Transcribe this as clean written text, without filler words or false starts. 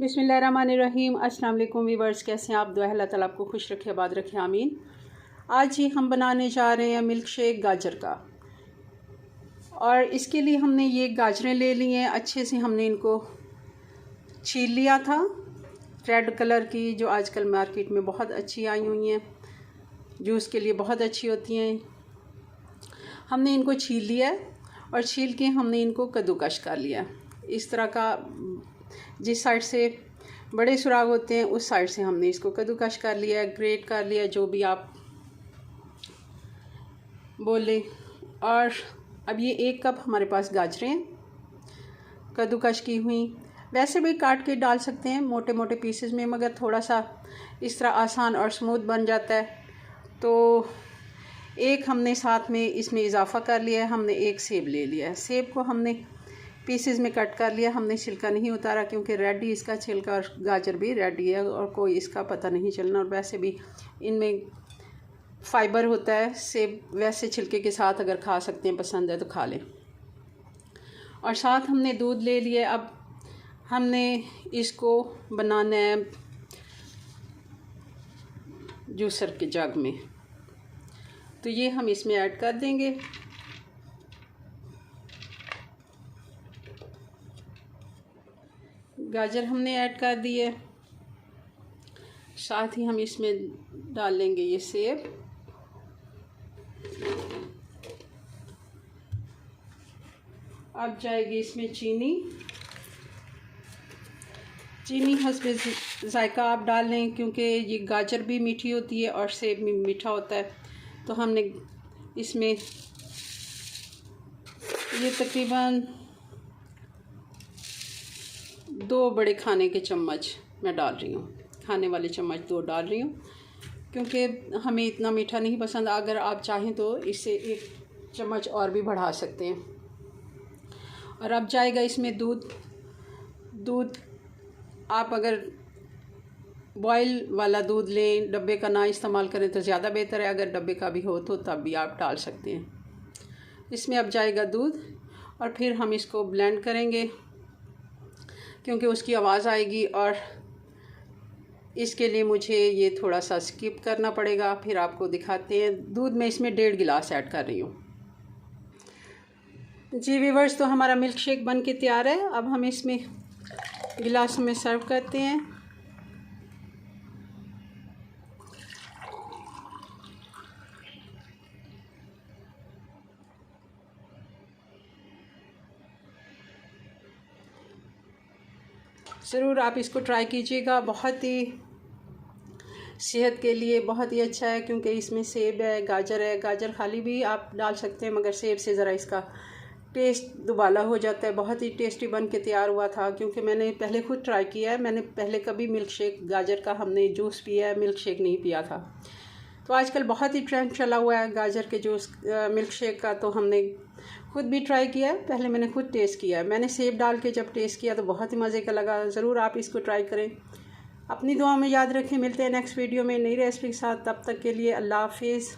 बिस्मिल्लाहिर्रहमानिर्रहीम। अस्सलाम वालेकुम वीवर्स, कैसे हैं आप? दुआ है अल्लाह ताला आपको खुश रखे, आबाद रखे, आमीन। आज ही हम बनाने जा रहे हैं मिल्क शेक गाजर का। और इसके लिए हमने ये गाजरें ले ली हैं, अच्छे से हमने इनको छील लिया था। रेड कलर की जो आजकल मार्केट में बहुत अच्छी आई हुई हैं, जूस के लिए बहुत अच्छी होती हैं। हमने इनको छील लिया है और छील के हमने इनको कद्दूकश कर लिया। इस तरह का जिस साइड से बड़े सुराग होते हैं उस साइड से हमने इसको कद्दूकश कर लिया, ग्रेट कर लिया, जो भी आप बोले। और अब ये 1 कप हमारे पास गाजरें कद्दूकश की हुई। वैसे भी काट के डाल सकते हैं मोटे मोटे पीसेस में, मगर थोड़ा सा इस तरह आसान और स्मूथ बन जाता है। तो एक हमने साथ में इसमें इजाफ़ा कर लिया है, हमने 1 सेब ले लिया है। सेब को हमने पीसेस में कट कर लिया, हमने छिलका नहीं उतारा क्योंकि रेड ही इसका छिलका और गाजर भी रेड ही है और कोई इसका पता नहीं चलना। और वैसे भी इनमें फ़ाइबर होता है। सेब वैसे छिलके के साथ अगर खा सकते हैं, पसंद है तो खा लें। और साथ हमने दूध ले लिया। अब हमने इसको बनाना है जूसर के जग में, तो ये हम इसमें ऐड कर देंगे। गाजर हमने ऐड कर दी है, साथ ही हम इसमें डाल लेंगे ये सेब। अब जाएगी इसमें चीनी। चीनी हस्बे जायका आप डाल लें, क्योंकि ये गाजर भी मीठी होती है और सेब भी मीठा होता है। तो हमने इसमें ये तकरीबन 2 बड़े खाने के चम्मच मैं डाल रही हूँ, खाने वाले चम्मच 2 डाल रही हूँ, क्योंकि हमें इतना मीठा नहीं पसंद। अगर आप चाहें तो इससे 1 चम्मच और भी बढ़ा सकते हैं। और अब जाएगा इसमें दूध आप अगर बॉयल वाला दूध लें, डब्बे का ना इस्तेमाल करें तो ज़्यादा बेहतर है। अगर डब्बे का भी हो तो तब भी आप डाल सकते हैं। इसमें अब जाएगा दूध और फिर हम इसको ब्लेंड करेंगे, क्योंकि उसकी आवाज़ आएगी और इसके लिए मुझे ये थोड़ा सा स्किप करना पड़ेगा। फिर आपको दिखाते हैं। दूध में इसमें 1.5 गिलास ऐड कर रही हूँ। जी व्यूअर्स, तो हमारा मिल्क शेक बन के तैयार है। अब हम इसमें गिलास में सर्व करते हैं। ज़रूर आप इसको ट्राई कीजिएगा, बहुत ही सेहत के लिए बहुत ही अच्छा है, क्योंकि इसमें सेब है, गाजर है। गाजर खाली भी आप डाल सकते हैं, मगर सेब से ज़रा इसका टेस्ट दुबाला हो जाता है। बहुत ही टेस्टी बन के तैयार हुआ था, क्योंकि मैंने पहले खुद ट्राई किया है। मैंने पहले कभी मिल्क शेक गाजर का हमने जूस पिया है, मिल्क शेक नहीं पिया था। तो आजकल बहुत ही ट्रेंड चला हुआ है गाजर के जूस मिल्क शेक का, तो हमने खुद भी ट्राई किया है। पहले मैंने खुद टेस्ट किया है। मैंने सेब डाल के जब टेस्ट किया तो बहुत ही मज़े का लगा। ज़रूर आप इसको ट्राई करें। अपनी दुआ में याद रखें। मिलते हैं नेक्स्ट वीडियो में नई रेसिपी के साथ। तब तक के लिए अल्लाह हाफिज़।